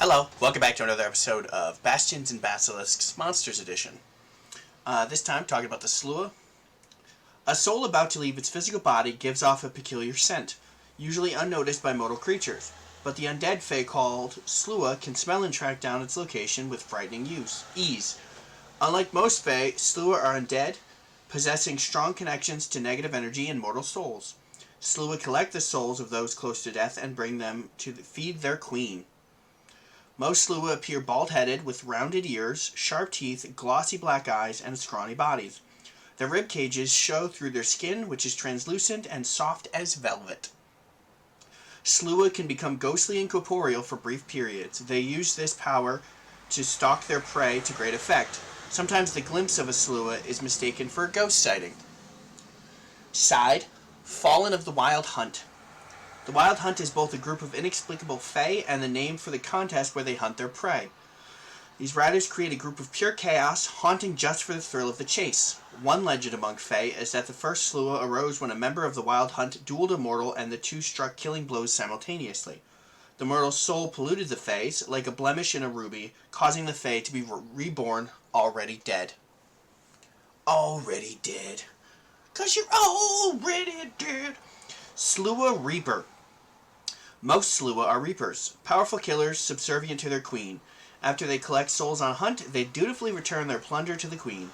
Hello, welcome back to another episode of Bastions and Basilisks Monsters Edition. This time talking about the Sluagh. A soul about to leave its physical body gives off a peculiar scent, usually unnoticed by mortal creatures, but the undead fae called Sluagh can smell and track down its location with frightening ease. Unlike most fae, Sluagh are undead, possessing strong connections to negative energy and mortal souls. Sluagh collect the souls of those close to death and bring them to feed their queen. Most Sluagh appear bald-headed with rounded ears, sharp teeth, glossy black eyes, and scrawny bodies. Their rib cages show through their skin, which is translucent and soft as velvet. Sluagh can become ghostly and corporeal for brief periods. They use this power to stalk their prey to great effect. Sometimes the glimpse of a Sluagh is mistaken for a ghost sighting. Side, Fallen of the Wild Hunt. The Wild Hunt is both a group of inexplicable fae and the name for the contest where they hunt their prey. These riders create a group of pure chaos, haunting just for the thrill of the chase. One legend among fae is that the first Sluagh arose when a member of the Wild Hunt dueled a mortal and the two struck killing blows simultaneously. The mortal's soul polluted the faes, like a blemish in a ruby, causing the fae to be reborn already dead. Already dead. 'Cause you're already dead. Sluagh Reaper. Most Sluagh are reapers, powerful killers subservient to their queen. After they collect souls on a hunt, they dutifully return their plunder to the queen.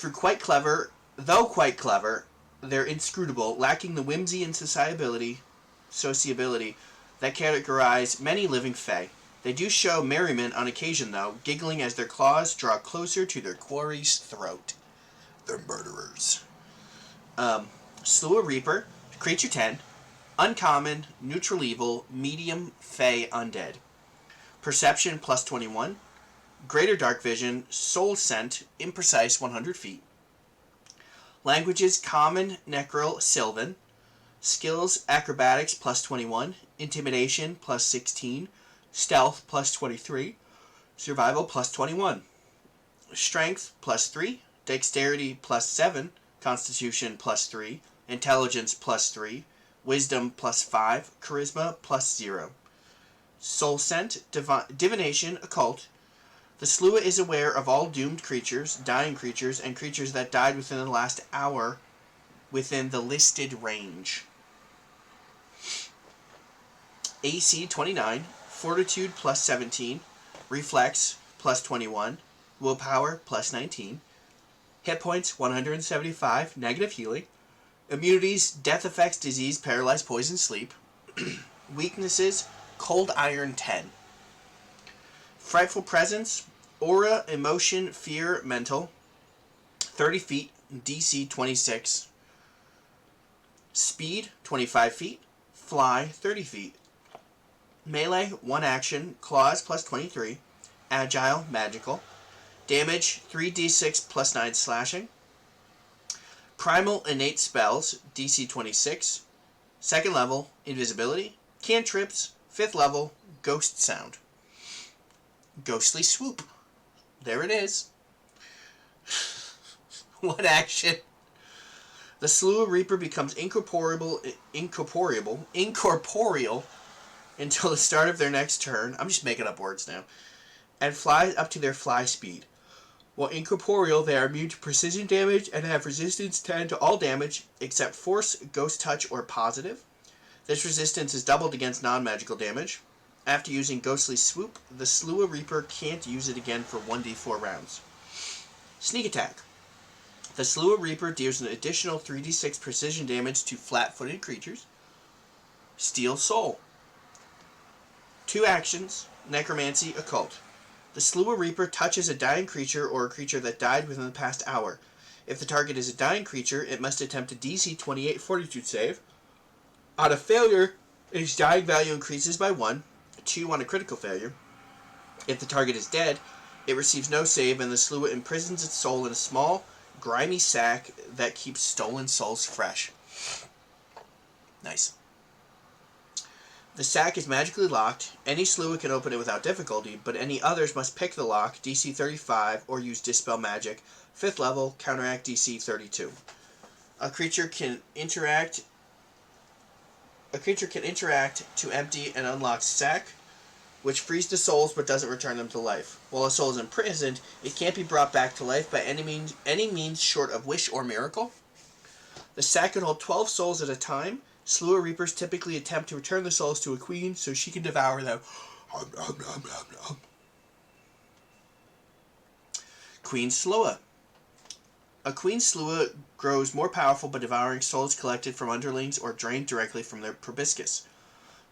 Though quite clever, they're inscrutable, lacking the whimsy and sociability that characterize many living fae. They do show merriment on occasion, though, giggling as their claws draw closer to their quarry's throat. They're murderers. Sluagh Reaper, Creature 10. Uncommon, neutral evil, medium, fae, undead. Perception plus 21. Greater dark vision, soul scent, imprecise 100 feet. Languages common, necral, sylvan. Skills acrobatics plus 21. Intimidation plus 16. Stealth plus 23. Survival plus 21. Strength plus 3. Dexterity plus 7. Constitution plus 3. Intelligence plus 3. Wisdom plus 5, Charisma plus 0. Soul Scent, Divination, Occult. The Sluagh is aware of all doomed creatures, dying creatures, and creatures that died within the last hour within the listed range. AC 29, Fortitude plus 17, Reflex plus 21, Willpower plus 19, Hit points 175, negative healing. Immunities, death effects, disease, paralyze, poison, sleep. Weaknesses, cold iron 10. Frightful presence, aura, emotion, fear, mental. 30 feet, DC 26. Speed, 25 feet. Fly, 30 feet. Melee, 1 action, claws plus 23. Agile, magical. Damage, 3d6 plus 9 slashing. Primal innate spells, DC 26. Second level, invisibility. Cantrips, 5th level, ghost sound. Ghostly swoop. There it is. 1 action. The Sluagh Reaper becomes incorporeal until the start of their next turn. I'm just making up words now. And flies up to their fly speed. While incorporeal, they are immune to precision damage and have resistance 10 to all damage except force, ghost touch, or positive. This resistance is doubled against non-magical damage. After using Ghostly Swoop, the Sluagh Reaper can't use it again for 1d4 rounds. Sneak Attack. The Sluagh Reaper deals an additional 3d6 precision damage to flat-footed creatures. Steal Soul. 2 actions, Necromancy, Occult. The Sluagh Reaper touches a dying creature or a creature that died within the past hour. If the target is a dying creature, it must attempt a DC 28 Fortitude save. On a failure, its dying value increases by 1, 2 on a critical failure. If the target is dead, it receives no save, and the Sluagh imprisons its soul in a small, grimy sack that keeps stolen souls fresh. Nice. The sack is magically locked. Any Sluagh can open it without difficulty, but any others must pick the lock, DC 35, or use Dispel Magic, 5th level, counteract DC 32. A creature can interact to empty and unlock sack which frees the souls but doesn't return them to life. While a soul is imprisoned, it can't be brought back to life by any means short of wish or miracle. The sack can hold 12 souls at a time. Sluagh Reapers typically attempt to return the souls to a queen so she can devour them. Queen Sluagh. A Queen Sluagh grows more powerful by devouring souls collected from underlings or drained directly from their proboscis.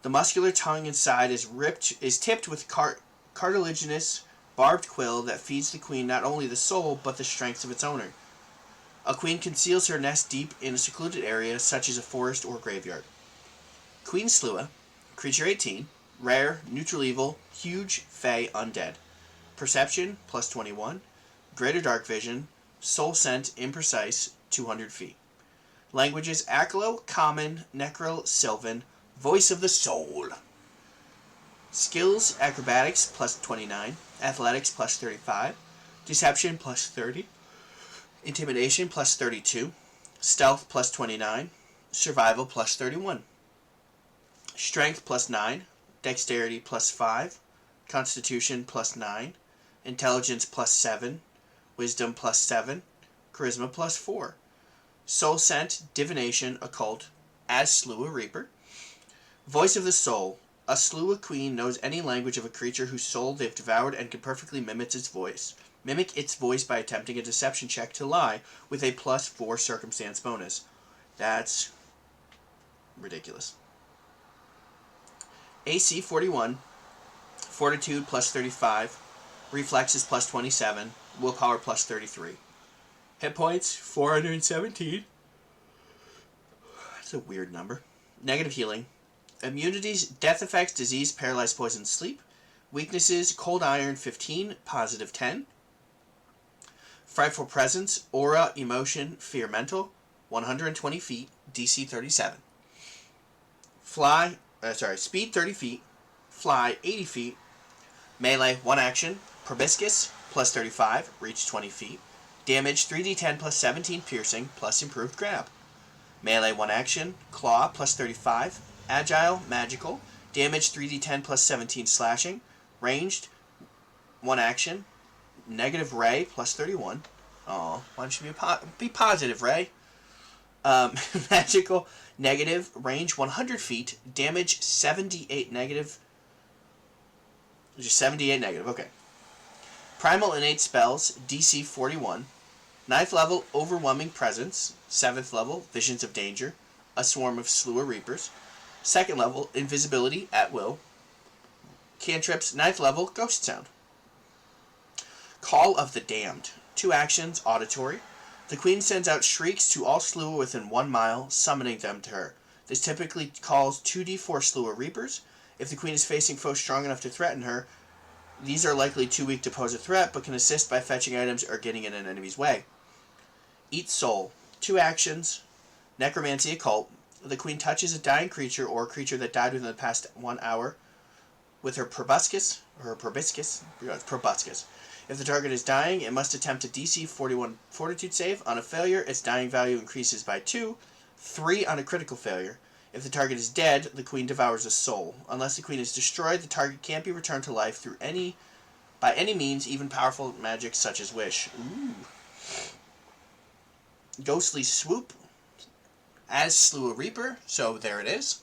The muscular tongue inside is tipped with cartilaginous, barbed quill that feeds the queen not only the soul, but the strength of its owner. A queen conceals her nest deep in a secluded area, such as a forest or graveyard. Queen Sluagh, creature 18, rare, neutral evil, huge, fey, undead. Perception, plus 21. Greater dark vision. Soul scent, imprecise, 200 feet. Languages, Aklo, Common, Necrol, Sylvan. Voice of the Soul. Skills, Acrobatics, plus 29. Athletics, plus 35. Deception, plus 30. Intimidation, plus 32. Stealth, plus 29. Survival, plus 31. Strength, plus 9. Dexterity, plus 5. Constitution, plus 9. Intelligence, plus 7. Wisdom, plus 7. Charisma, plus 4. Soul scent, divination, occult, as Sluagh Reaper. Voice of the Soul. A Sluagh queen knows any language of a creature whose soul they've devoured and can perfectly mimic its voice. Mimic its voice by attempting a deception check to lie with a plus 4 circumstance bonus. That's ridiculous. AC 41, Fortitude plus 35, Reflexes plus 27, Willpower plus 33. Hit points 417. That's a weird number. Negative healing. Immunities, death effects, disease, paralyzed, poison, sleep. Weaknesses, cold iron 15, positive 10. Frightful presence, aura, emotion, fear, mental, 120 feet, DC 37. Speed 30 feet, fly 80 feet, melee 1 action, proboscis plus 35, reach 20 feet, damage 3d10 plus 17 piercing plus improved grab. Melee 1 action, claw plus 35, agile, magical, damage 3d10 plus 17 slashing, ranged 1 action, negative ray plus 31. Aw, why don't you be positive, Ray? Magical, negative, range 100 feet, damage 78 negative. Just 78 negative, okay. Primal innate spells, DC 41. 9th level, overwhelming presence. 7th level, visions of danger. A swarm of Sluagh Reapers. 2nd level, invisibility at will. Cantrips, 9th level, ghost sound. Call of the Damned. 2 actions, auditory. The queen sends out shrieks to all Sluagh within 1 mile, summoning them to her. This typically calls 2d4 Sluagh Reapers. If the queen is facing foes strong enough to threaten her, these are likely too weak to pose a threat, but can assist by fetching items or getting in an enemy's way. Eat Soul. 2 actions, necromancy occult. The queen touches a dying creature or a creature that died within the past 1 hour with her proboscis. If the target is dying, it must attempt a DC 41 Fortitude save. On a failure, its dying value increases by 2, 3 on a critical failure. If the target is dead, the queen devours a soul. Unless the queen is destroyed, the target can't be returned to life by any means, even powerful magic such as wish. Ooh. Ghostly Swoop as Sluagh Reaper, so there it is.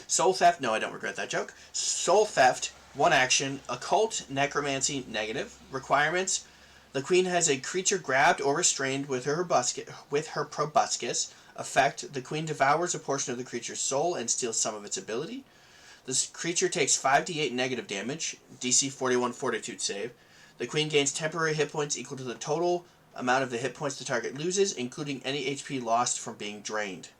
Soul Theft, no, I don't regret that joke. Soul Theft, 1 action, occult, necromancy, negative. Requirements, the queen has a creature grabbed or restrained with her proboscis. Effect, the queen devours a portion of the creature's soul and steals some of its ability. This creature takes 5d8 negative damage, DC 41 Fortitude save. The queen gains temporary hit points equal to the total amount of the hit points the target loses, including any HP lost from being drained.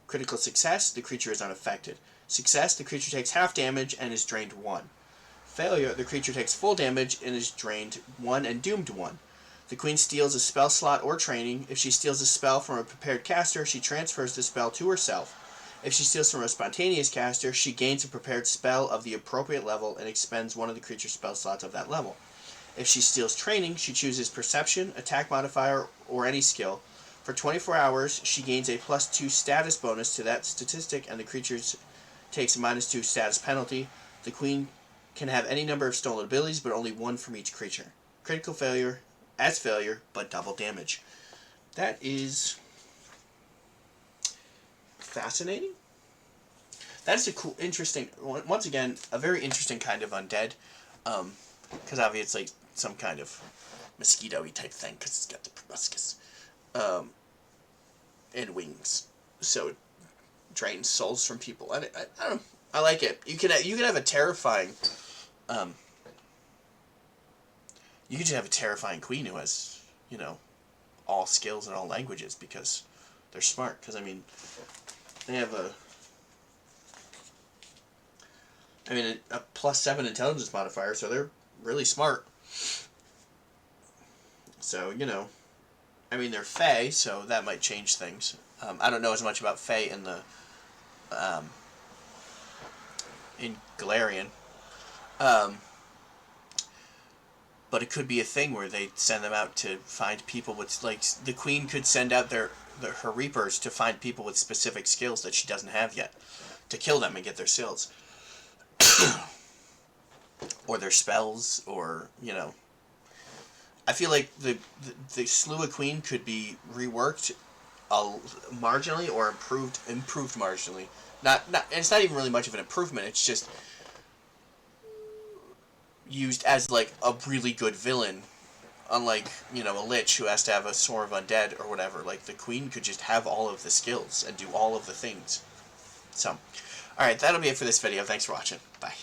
Critical success, the creature is unaffected. Success, the creature takes half damage and is drained 1. Failure, the creature takes full damage and is drained 1 and doomed 1. The queen steals a spell slot or training. If she steals a spell from a prepared caster, she transfers the spell to herself. If she steals from a spontaneous caster, she gains a prepared spell of the appropriate level and expends one of the creature's spell slots of that level. If she steals training, she chooses perception, attack modifier, or any skill. For 24 hours, she gains a +2 status bonus to that statistic, and the creature takes a -2 status penalty. The queen can have any number of stolen abilities, but only one from each creature. Critical failure, as failure, but double damage. That is fascinating. That's a cool, interesting, once again, a very interesting kind of undead. Because obviously it's like some kind of mosquito-y type thing, because it's got the proboscis. And wings. So it drains souls from people. I don't know. I like it. You can have a terrifying... you can just have a terrifying queen who has, you know, all skills and all languages because they're smart. Because, I mean, they have a +7 intelligence modifier, so they're really smart. So, you know, I mean, they're Fae, so that might change things. I don't know as much about Fae in the, in Galarian. But it could be a thing where they send them out to find people with, like, the queen could send out her reapers to find people with specific skills that she doesn't have yet, to kill them and get their skills. Or their spells, or, you know. I feel like the Sluagh Queen could be reworked marginally or improved marginally. It's not even really much of an improvement. It's just used as like a really good villain, unlike, you know, a lich who has to have a Sword of Undead or whatever. Like, the Queen could just have all of the skills and do all of the things. So, alright, that'll be it for this video. Thanks for watching. Bye.